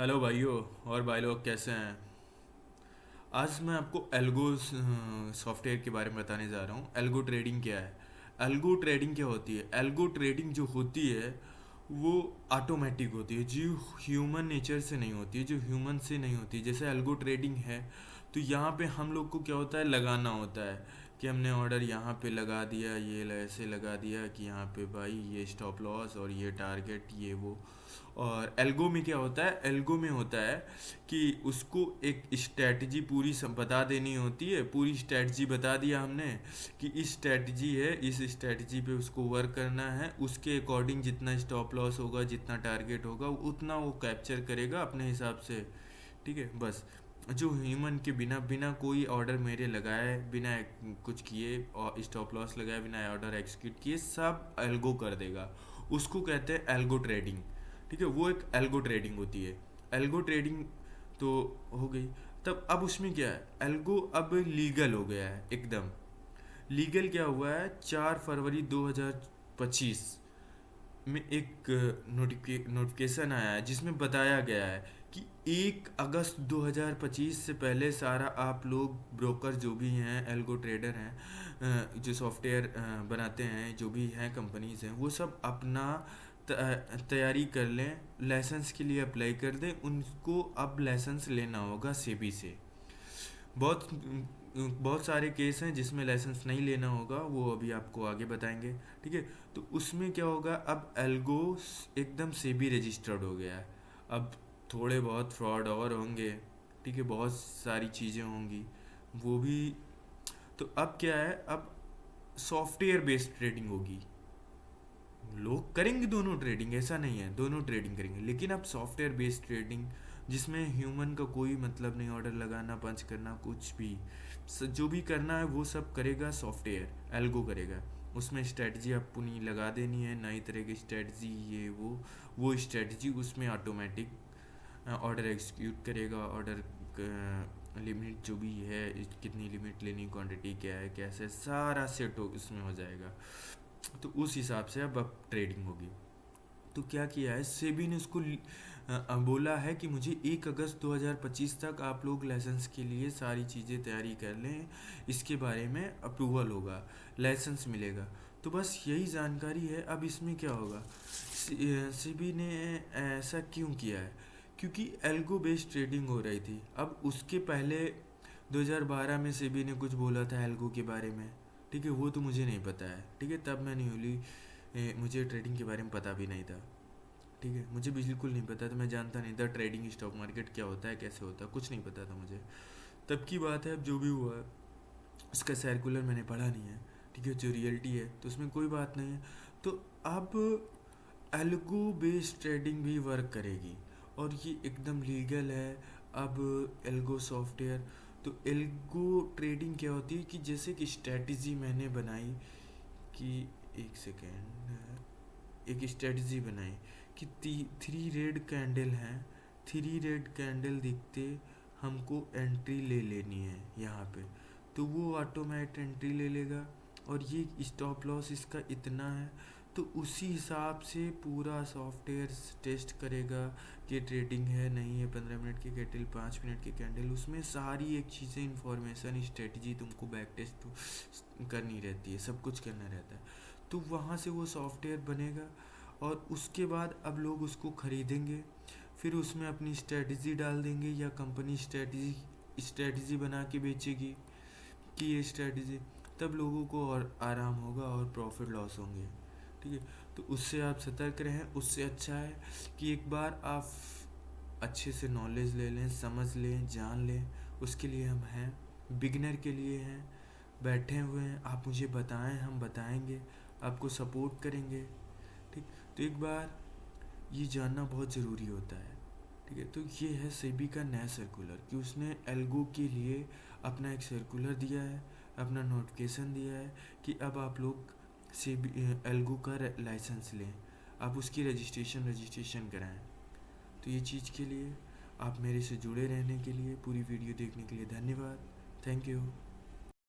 Hello भाइयों और भाई लोग कैसे हैं। आज मैं आपको एल्गो सॉफ्टवेयर के बारे में बताने जा रहा हूँ। एल्गो ट्रेडिंग क्या है। एल्गो ट्रेडिंग क्या होती है। एल्गो ट्रेडिंग जो होती है वो ऑटोमेटिक होती है, जो ह्यूमन नेचर से नहीं होती है, जो ह्यूमन से नहीं होती है। जैसे एल्गो ट्रेडिंग है तो यहाँ पे हम लोग को क्या होता है, लगाना होता है कि हमने ऑर्डर यहाँ पे लगा दिया, ये ऐसे लगा दिया कि यहाँ पे भाई ये स्टॉप लॉस और ये टारगेट ये वो। और एल्गो में क्या होता है, एल्गो में होता है कि उसको एक स्ट्रेटजी पूरी बता देनी होती है। पूरी स्ट्रेटजी बता दिया हमने कि इस स्ट्रेटजी है, इस स्ट्रेटजी पे उसको वर्क करना है, उसके अकॉर्डिंग जितना स्टॉप लॉस होगा, जितना टारगेट होगा, उतना वो कैप्चर करेगा अपने हिसाब से। ठीक है, बस जो ह्यूमन के बिना बिना कोई ऑर्डर मेरे लगाए, बिना कुछ किए और स्टॉप लॉस लगाए, बिना ऑर्डर एग्जीक्यूट किए सब एल्गो कर देगा। उसको कहते हैं एल्गो ट्रेडिंग। ठीक है, वो एक एल्गो ट्रेडिंग होती है। एल्गो ट्रेडिंग तो हो गई। तब अब उसमें क्या है, एल्गो अब लीगल हो गया है एकदम। लीगल क्या हुआ है, 4 फरवरी 2025 में एक नोटिफिकेशन आया है जिसमें बताया गया है कि 1 अगस्त 2025 से पहले सारा आप लोग ब्रोकर जो भी हैं, एल्गो ट्रेडर हैं, जो सॉफ्टवेयर बनाते हैं, जो भी हैं कंपनीज हैं, वो सब अपना तैयारी कर लें, लाइसेंस के लिए अप्लाई कर दें। उनको अब लाइसेंस लेना होगा सेबी से। बहुत बहुत सारे केस हैं जिसमें लाइसेंस नहीं लेना होगा, वो अभी आपको आगे बताएंगे। ठीक है, तो उसमें क्या होगा, अब एल्गो एकदम सेबी रजिस्टर्ड हो गया है। अब थोड़े बहुत फ्रॉड और होंगे, ठीक है, बहुत सारी चीज़ें होंगी वो भी। तो अब क्या है, अब सॉफ्टवेयर बेस्ड ट्रेडिंग होगी। लोग करेंगे दोनों ट्रेडिंग, ऐसा नहीं है, दोनों ट्रेडिंग करेंगे, लेकिन अब सॉफ्टवेयर बेस्ड ट्रेडिंग जिसमें ह्यूमन का कोई मतलब नहीं, ऑर्डर लगाना, पंच करना, कुछ भी जो भी करना है वो सब करेगा सॉफ्टवेयर, एल्गो करेगा। उसमें स्ट्रेटजी अपनी लगा देनी है, नई तरह की स्ट्रेटजी, ये वो स्ट्रेटजी उसमें ऑटोमेटिक ऑर्डर एग्जीक्यूट करेगा। ऑर्डर लिमिट जो भी है, कितनी लिमिट लेनी, क्वांटिटी क्या है, कैसे, सारा सेट हो उसमें हो जाएगा। तो उस हिसाब से अब ट्रेडिंग होगी। तो क्या किया है, सेबी ने उसको बोला है कि मुझे 1 अगस्त 2025 तक आप लोग लाइसेंस के लिए सारी चीज़ें तैयारी कर लें, इसके बारे में अप्रूवल होगा, लाइसेंस मिलेगा। तो बस यही जानकारी है। अब इसमें क्या होगा, सेबी ने ऐसा क्यों किया है, क्योंकि एल्गो बेस्ड ट्रेडिंग हो रही थी। अब उसके पहले 2012 में सेबी ने कुछ बोला था एल्गो के बारे में, ठीक है, वो तो मुझे नहीं पता है। ठीक है, तब मैं न्यूली मुझे ट्रेडिंग के बारे में पता भी नहीं था। ठीक है, मुझे बिल्कुल नहीं पता था, मैं जानता नहीं था ट्रेडिंग स्टॉक मार्केट क्या होता है, कैसे होता है, कुछ नहीं पता था मुझे। तब की बात है। अब जो भी हुआ है उसका सर्कुलर मैंने पढ़ा नहीं है, ठीक है, जो रियलिटी है तो उसमें कोई बात नहीं है। तो अब एल्गो बेस्ड ट्रेडिंग भी वर्क करेगी और ये एकदम लीगल है। अब एल्गो सॉफ्टवेयर, तो एल्गो ट्रेडिंग क्या होती है कि जैसे कि स्ट्रेटजी मैंने बनाई कि, एक सेकेंड, एक स्ट्रेटजी बनाई कि 3 रेड कैंडल हैं, 3 रेड कैंडल दिखते हमको एंट्री ले लेनी है यहाँ पे, तो वो ऑटोमेट एंट्री ले लेगा। और ये स्टॉप लॉस इसका इतना है, तो उसी हिसाब से पूरा सॉफ्टवेयर टेस्ट करेगा कि ट्रेडिंग है नहीं है, 15 मिनट की कैंडल, 5 मिनट की कैंडल, उसमें सारी एक चीज़ें, इंफॉर्मेशन, स्ट्रेटजी तुमको बैक टेस्ट करनी रहती है, सब कुछ करना रहता है। तो वहाँ से वो सॉफ्टवेयर बनेगा और उसके बाद अब लोग उसको ख़रीदेंगे, फिर उसमें अपनी स्ट्रेटजी डाल देंगे या कंपनी स्ट्रेटजी बना के बेचेगी कि ये स्ट्रेटजी, तब लोगों को और आराम होगा और प्रॉफिट लॉस होंगे। ठीक है, तो उससे आप सतर्क रहें। उससे अच्छा है कि एक बार आप अच्छे से नॉलेज ले लें, समझ लें, जान लें। उसके लिए हम हैं, बिगनर के लिए हैं, बैठे हुए हैं। आप मुझे बताएं, हम बताएंगे, आपको सपोर्ट करेंगे। ठीक, तो एक बार ये जानना बहुत ज़रूरी होता है। ठीक है, तो ये है सेबी का नया सर्कुलर कि उसने एल्गो के लिए अपना एक सर्कुलर दिया है, अपना नोटिफिकेशन दिया है कि अब आप लोग सेबी एल्गो का लाइसेंस लें, आप उसकी रजिस्ट्रेशन कराएं। तो ये चीज़ के लिए आप मेरे से जुड़े रहने के लिए, पूरी वीडियो देखने के लिए धन्यवाद। Thank you.